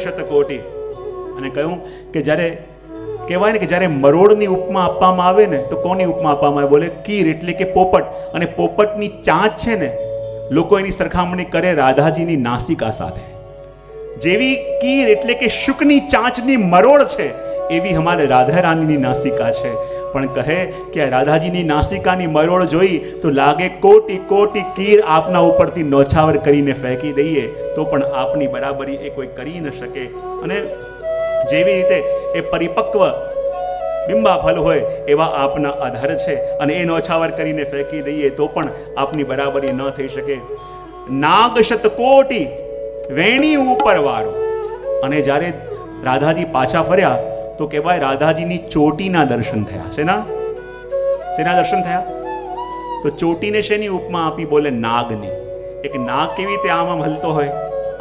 શતકોટી. અને કહ્યું કે જ્યારે કહેવાય ને કે જ્યારે મરોડની ઉપમા આપવામાં આવે ને તો કોની ઉપમા આપવામાં આવે? બોલે કીર એટલે કે પોપટ. અને પોપટની ચાંચ છે ને, લોકો એની સરખામણી કરે રાધાજીની નાસિકા સાથે. જેવી કીર એટલે કે શુકની ચાંચની મરોડ છે, એવી અમારે રાધા રાણીની નાસિકા છે. પણ કહે કે રાધાજીની નાસિકાની મરોડ જોઈ તો લાગે કોટી કોટી કીર આપના ઉપરથી નોછાવર કરીને ફેંકી દઈએ તો પણ આપની બરાબરી એ કોઈ કરી ન શકે. અને જેવી રીતે એ પરિપક્વ બિંબા ફલ હોય એવા આપના અધર છે, અને એ નોછાવર કરીને ફેંકી દઈએ તો પણ આપની બરાબરી ન થઈ શકે. નાગ શતકોટી વેણી ઉપર વારો. અને જ્યારે રાધાજી પાછા ફર્યા તો કહેવાય રાધાજીની ચોટીના દર્શન થયા. શેના દર્શન થયા? તો ચોટીને શેની ઉપમા આપી? બોલે નાગની. એક નાગ કેવી રીતે આમ આમ હલતો હોય,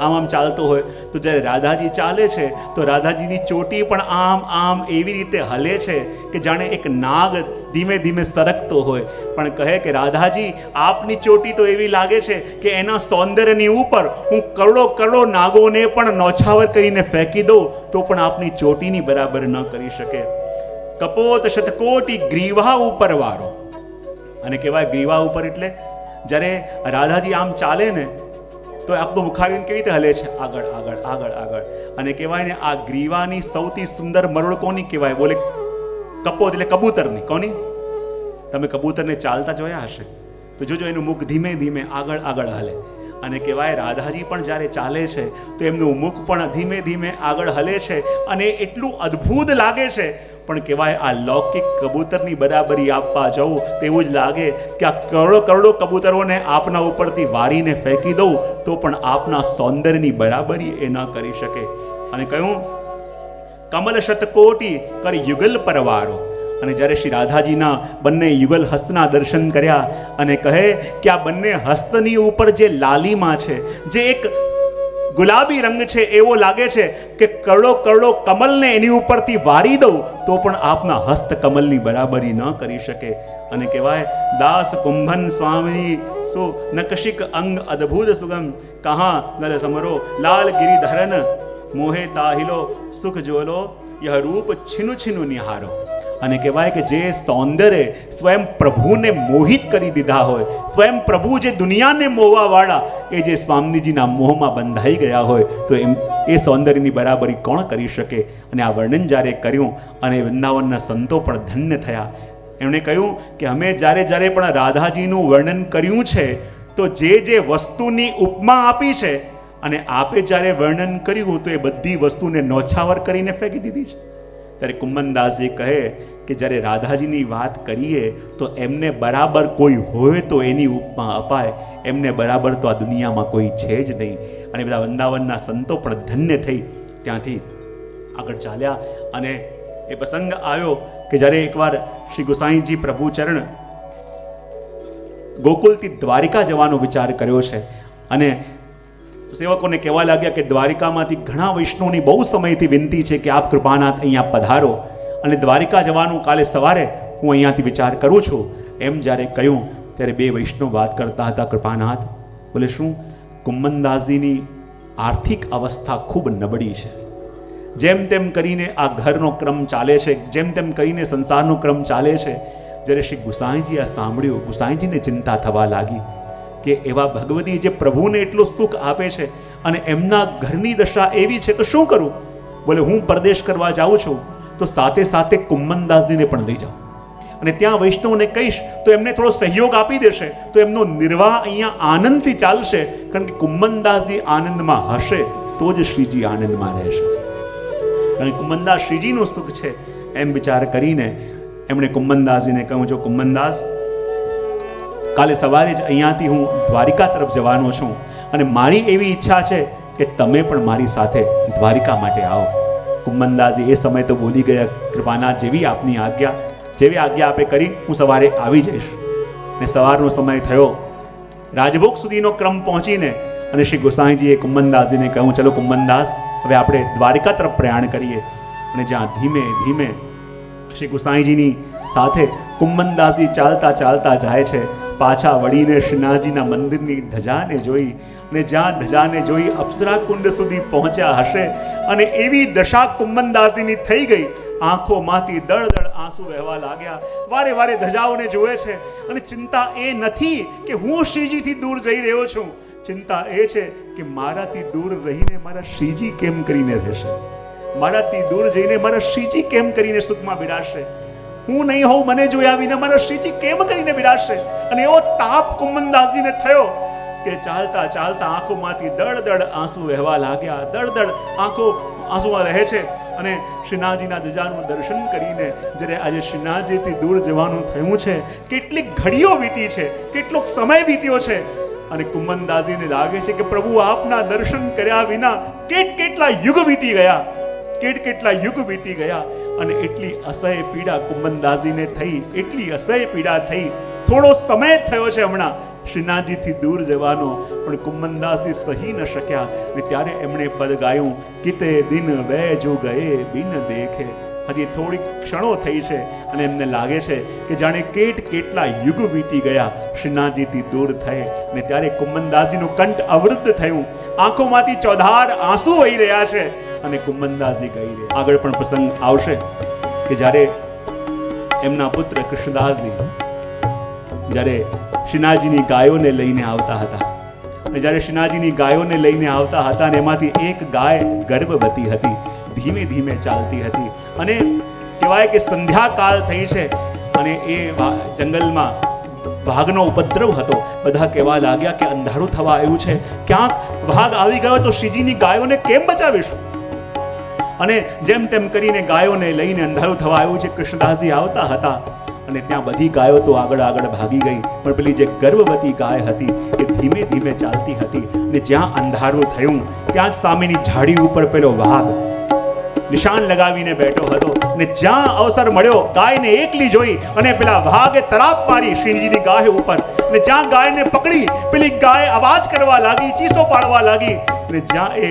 આમ આમ ચાલતો હોય, તો જ્યારે રાધાજી ચાલે છે તો રાધાજીની ચોટી પણ આમ આમ એવી રીતે હલે છે કે જાણે એક નાગ ધીમે ધીમે સરકતો હોય. પણ કહે કે રાધાજી આપની ચોટી તો એવી લાગે છે કે એના સૌંદર્યની ઉપર હું કરોડો કરોડો નાગોને પણ નોછાવર કરીને ફેંકી દઉં તો પણ આપની ચોટીની બરાબર ન કરી શકે. કપોત શતકોટી ગ્રીવા ઉપર વારો. અને કહેવાય ગ્રીવા ઉપર એટલે જ્યારે રાધાજી આમ ચાલે ને તો આપણું મુખારવિંદ કેવી રીતે હલે છે? આગળ આગળ આગળ આગળ. અને કહેવાય ને આ ગ્રીવાની સૌથી સુંદર મરોડ કોની કહેવાય? બોલે કપોત એટલે કબૂતરની. કોની? તમે કબૂતરને ચાલતા જોયા હશે તો જોજો એનું મુખ ધીમે ધીમે આગળ આગળ હલે. અને કહેવાય રાધાજી પણ જ્યારે ચાલે છે તો એમનું મુખ પણ ધીમે ધીમે આગળ હલે છે, અને એટલું અદ્ભુત લાગે છે. પણ કહેવાય આ લૌકિક કબૂતરની બરાબરી આપવા જવું તો એવું જ લાગે કે આ કરોડો કરોડો કબૂતરોને આપના ઉપરથી વારીને ફેંકી દઉં તો પણ આપના સૌંદર્યની બરાબરી એ ન કરી શકે. અને કહ્યું કમલ શતકોટી કર યુગલ પરવારો. અને જ્યારે શ્રી રાધાજીના બંને યુગલ હસ્તના દર્શન કર્યા અને કહે કે આ બંને હસ્તની ઉપર જે લાલીમા છે, જે એક ગુલાબી રંગ છે, એવો લાગે છે કે કરોડો કરોડો કમલને એની ઉપરથી વારી દઉં તો પણ આપના હસ્ત કમલની બરાબરી ન કરી શકે. અને કહેવાય દાસ કુંભન સ્વામી સુ નકશિક અંગ અદ્ભુત સુગમ કહા નલ સમરો લાલ ગિરિધરન મોહે તાહિલો સુખ જોલો યહ રૂપ છીનુ છીનુ નિહારો. અને કહેવાય કે જે સૌંદર્ય સ્વયં પ્રભુને મોહિત કરી દીધા હોય, સ્વયં પ્રભુ જે દુનિયાને મોહવા વાળા એ જે સ્વામીજીના મોહમાં બંધાઈ ગયા હોય તો એ સૌંદર્યની બરાબરી કોણ કરી શકે? અને આ વર્ણન જ્યારે કર્યું અને વૃંદાવનના સંતો પણ ધન્ય થયા. એમણે કહ્યું કે અમે જ્યારે જ્યારે પણ રાધાજીનું વર્ણન કર્યું છે તો જે જે વસ્તુની ઉપમા આપી છે અને આપે જ્યારે વર્ણન કર્યું તો એ બધી વસ્તુને નોછાવર કરીને ફેંકી દીધી છે. ત્યારે કુંભનદાસજી કહે કે જ્યારે રાધાજીની વાત કરીએ તો એમને બરાબર કોઈ હોય તો એની ઉપમા અપાય, એમને બરાબર તો આ દુનિયામાં કોઈ છે જ નહીં. અને બધા વૃંદાવનના સંતો પણ ધન્ય થઈ ત્યાંથી આગળ ચાલ્યા. અને એ પ્રસંગ આવ્યો કે જ્યારે એકવાર શ્રી ગોસાઈજી પ્રભુ ચરણ ગોકુલથી દ્વારિકા જવાનો વિચાર કર્યો છે, અને સેવકોને કહેવા લાગ્યા કે દ્વારિકામાંથી ઘણા વૈષ્ણવની બહુ સમયથી વિનંતી છે કે આપ કૃપાનાથ અહીંયા પધારો, અને દ્વારિકા જવાનું કાલે સવારે હું અહીંયાથી વિચાર કરું છું. એમ જ્યારે કહ્યું ત્યારે બે વૈષ્ણવ વાત કરતા હતા. કૃપાનાથ બોલે શું? કુંભનદાસજીની આર્થિક અવસ્થા ખૂબ નબળી છે. જેમ તેમ કરીને આ ઘરનો ક્રમ ચાલે છે, જેમ તેમ કરીને સંસારનો ક્રમ ચાલે છે. જ્યારે શ્રી ગુસાઈજી આ સાંભળ્યું, ગુસાઈજીને ચિંતા થવા લાગી કે એવા ભગવતી જે પ્રભુને એટલું સુખ આપે છે અને એમના ઘરની દશા એવી છે તો શું કરું? બોલે હું પરદેશ કરવા જાઉં છું તો સાથે સાથે કુંભનદાસજીને પણ લઈ જાઉં, અને ત્યાં વૈષ્ણવને કહીશ તો એમને થોડો સહયોગ આપી દેશે તો એમનો નિર્વાહ અહીંયા આનંદથી ચાલશે. કારણ કે કુંભનદાસજી આનંદમાં હશે તો જ શ્રીજી આનંદમાં રહેશે. કારણ કે કુંભનદાસ શ્રીજીનું સુખ છે એમ વિચાર કરીને એમણે કુંભનદાસજીને કહ્યું, જો કુંભનદાસ કાલે સવારે જ અહીંયાથી હું દ્વારિકા તરફ જવાનો છું, અને મારી એવી ઈચ્છા છે કે તમે પણ મારી સાથે દ્વારિકા માટે આવો. કુંભનદાસજી એ સમય તો બોલી ગયા, કૃપાનાથ જેવી આપની આજ્ઞા, જેવી આજ્ઞા આપે કરી હું સવારે આવી જઈશ. ને સવારનો સમય થયો, રાજભોગ સુધીનો ક્રમ પહોંચીને અને શ્રી ગોસાઈજીએ કુંભનદાસજીને કહ્યું, ચલો કુંભનદાસ હવે આપણે દ્વારિકા તરફ પ્રયાણ કરીએ. અને જ્યાં ધીમે ધીમે શ્રી ગોસાઈજીની સાથે કુંભનદાસજી ચાલતા ચાલતા જાય છે. પાછા વળીને શ્રીનાથજીના મંદિરની ધજાને જોઈ ને જ્યાં ધજાને જોઈ અપ્સરા કુંડ સુધી પહોંચ્યા હશે અને એવી દશા કુંભનદાસજીની થઈ ગઈ, આંખોમાંથી દળ આંસુ વહેવા લાગ્યા. વારે વારે ધજાઓને જોવે છે અને ચિંતા એ નથી કે હું શ્રીજીથી દૂર જઈ રહ્યો છું, ચિંતા એ છે કે મારાથી દૂર રહીને મારા શ્રીજી કેમ કરીને રહેશે, મારાથી દૂર જઈને મારા શ્રીજી કેમ કરીને સુખમાં બિરાશે, હું નહીં હોઉં મને જોયા વિના મારા શ્રીજી કેમ કરીને બિરાશે. અને એવો તાપ કુંભનદાસજીને થયો કે ચાલતા ચાલતા આંખોમાંથી દળ આંસુ વહેવા લાગ્યા. દળ આંખો આંસુમાં રહે છે. અને શ્રીનાથજીના ધજાનું દર્શન કરીને જ્યારે આજે શ્રીનાથજીથી દૂર જવાનું થયું છે, કેટલીક ઘડીઓ વીતી છે, કેટલોક સમય વીત્યો છે અને કુંભનદાસજીને લાગે છે કે પ્રભુ આપના દર્શન કર્યા વિના કેટલા યુગ વીતી ગયા, કેટલા યુગ વીતી ગયા. અને એટલી અસહ્ય પીડા કુંભનદાસજીને થઈ, એટલી અસહ્ય પીડા થઈ. થોડો સમય થયો છે હમણાં શ્રીનાથજીથી દૂર જવાનો, પણ કુંભનદાસજી સહી ન શક્યા ને ત્યારે એમણે પદ ગાયું, કિતે દિન વે જો ગયે બિન દેખે. હજી થોડી ક્ષણો થઈ છે અને એમને લાગે છે કે જાણે કેટલા યુગ વીતી ગયા શ્રીનાથજીથી દૂર થઈ. ને ત્યારે કુંભનદાસજીનું કંઠ અવરુદ્ધ થયું, આંખોમાંથી ચોધાર આંસુ વહી રહ્યા છે અને કુંભનદાસજી ગઈ રહ્યા. આગળ પણ પ્રસંગ આવશે કે જ્યારે એમના પુત્ર કૃષ્ણદાસજી જ્યારે શ્રીનાથજીની ગાયોને લઈને આવતા હતા, અને જ્યારે શ્રીનાથજીની ગાયોને લઈને આવતા હતા અને એમાંથી એક ગાય ગર્ભવતી હતી, ધીમે ધીમે ચાલતી હતી અને કહેવાય કે સંધ્યાકાળ થઈ છે અને એ જંગલમાં વાઘનો ઉપદ્રવ હતો. બધા કહેવા લાગ્યા કે અંધારું થવા આવ્યું છે, ક્યાંક વાઘ આવી ગયો તો શ્રીજીની ગાયોને કેમ બચાવીશું. અને જેમ તેમ કરીને ગાયોને લઈને અંધારું થવા આવ્યું છે. કૃષ્ણદાસજી આવતા હતા અને ત્યાં બધી ગાયો તો આગળ ભાગી ગઈ, પણ પેલી જે ગર્ભવતી ગાય હતી એ ધીમે ધીમે ચાલતી હતી. ને જ્યાં અંધારું થયું ત્યાં જ સામેની ઝાડી ઉપર પેલો વાઘ નિશાન લગાવીને બેઠો હતો. ને જ્યાં અવસર મળ્યો ગાયને એકલી જોઈ અને પેલા વાઘે તરાપ મારી શ્રીજીની ગાય ઉપર. ને જ્યાં ગાયને પકડી પેલી ગાય અવાજ કરવા લાગી, ચીસો પાડવા લાગી. ને જ્યાં એ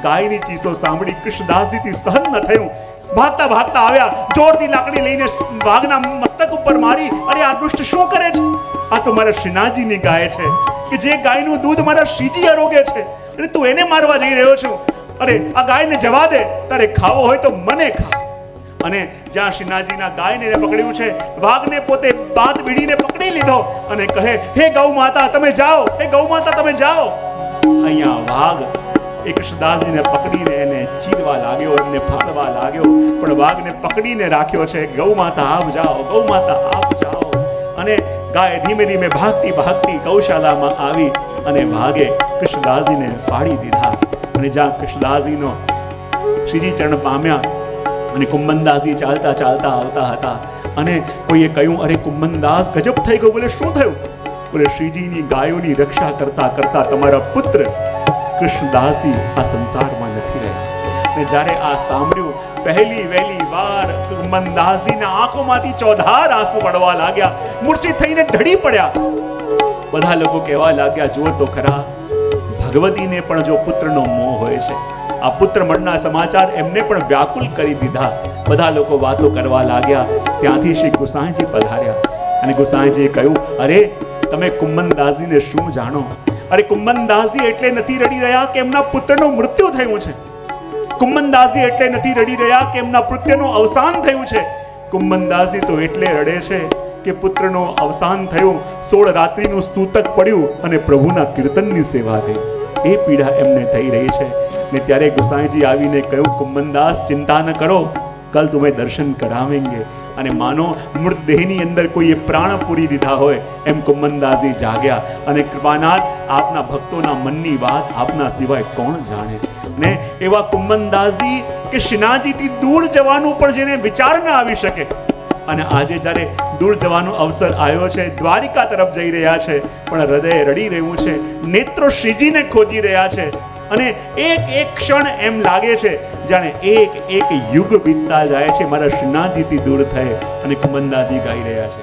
ગાયની ચીસો સાંભળી કૃષ્ણદાસજીથી સહન ન થયું, ભાગતા આવ્યા, જોરથી લાકડી લઈને વાઘના મસ્તક ઉપર મારી. અરે આ દુષ્ટ શું કરે છે? આ તો મારા શ્રીનાથજીની ગાય છે કે જે ગાયનું દૂધ મારા શ્રીજી આરોગે છે અને તું એને મારવા જઈ રહ્યો છો. અરે આ ગાયને જવા દે, તારે ખાવો હોય તો મને ખા. અને જ્યાં શ્રીનાથજીના ગાયને પકડ્યું છે, વાઘને પોતે બાદ બીડીને પકડી લીધો અને કહે, હે ગૌ માતા તમે જાઓ, હે ગૌ માતા તમે જાઓ. અહીંયા વાઘ કૃષ્ણદાસજીને પકડીને એને ચીરવા લાગ્યો, એમને ફાડવા લાગ્યો, પણ વાઘને પકડીને રાખ્યો છે. ગૌ માતા આપ જાઓ, ગૌ માતા આપ જાઓ. અને ગાય ધીમે ધીમે ભાગતી ગૌશાલામાં આવી અને વાઘે કૃષ્ણદાસજીને ફાડી દીધા. અને જ્યાં કૃષ્ણદાસજીનો શ્રીજી ચરણ પામ્યા અને કુંભનદાસજી ચાલતા આવતા હતા અને કોઈએ કહ્યું, અરે કુંભનદાસ ગજબ થઈ ગયું. બોલે શું થયું? બોલે શ્રીજીની ગાયોની રક્ષા કરતા તમારા પુત્ર કૃષ્ણદાસજી આ સંસારમાં નથી રહ્યા. ને જ્યારે આ સાંભળ્યું પહેલી વહેલી વાર કુંભનદાસજીના આંખોમાંથી ચોધાર આંસુ પડવા લાગ્યા, મૂર્છિત થઈને ઢળી પડ્યા. બધા લોકો કહેવા લાગ્યા, જુઓ તો ખરા, ભગવતીને પણ જો પુત્રનો મોહ હોય છે, આ પુત્ર મળના સમાચાર એમને પણ વ્યાકુલ કરી દીધા. બધા લોકો વાતો કરવા લાગ્યા. ત્યાંથી શ્રી ગુસાઈજી પધાર્યા અને ગુસાઈજીએ કહ્યું, અરે તમે કુંભનદાસજીને શું જાણો? અરે કુંભનદાસજી એટલે નથી રડી રહ્યા કે એમના પુત્રનું મૃત્યુ થયું છે. કુંભનદાસજી એટલે નથી રડી રહ્યા કે એમના પુત્રનું અવસાન થયું છે. કુંભનદાસજી તો એટલે રડે છે કે પુત્રનું અવસાન થયું, 16 રાત્રિનું સૂતક પડ્યું અને પ્રભુના કીર્તનની સેવા થઈ. એ પીડા એમને થઈ રહી છે. ને ત્યારે ગુસાઈજી આવીને કહ્યું, કુંભનદાસ ચિંતા ન કરો, કલ तुम्हें દર્શન કરાવેંગે. અને માનો મૃતદેહની અંદર કોઈએ પ્રાણ પૂરી દીધા હોય એમ કુંભનદાસજી જાગ્યા. અને કૃપાનાથ, આપના ભક્તોના મનની વાત આપના સિવાય કોણ જાણે. ને એવા કુંભનદાસજી કે શ્રીનાથજીથી દૂર જવાનું પણ જેને વિચાર ન આવી શકે, અને આજે જ્યારે દૂર જવાનો અવસર આવ્યો છે, દ્વારિકા તરફ જઈ રહ્યા છે, પણ હૃદય રડી રહ્યું છે, નેત્રો શ્રીજીને ખોજી રહ્યા છે. અને એક ક્ષણ એમ લાગે છે જાણે એક યુગ વીતતા જાય છે મારા શ્રીનાથજીથી દૂર થઈ. અને કુંભનદાસજી ગાઈ રહ્યા છે.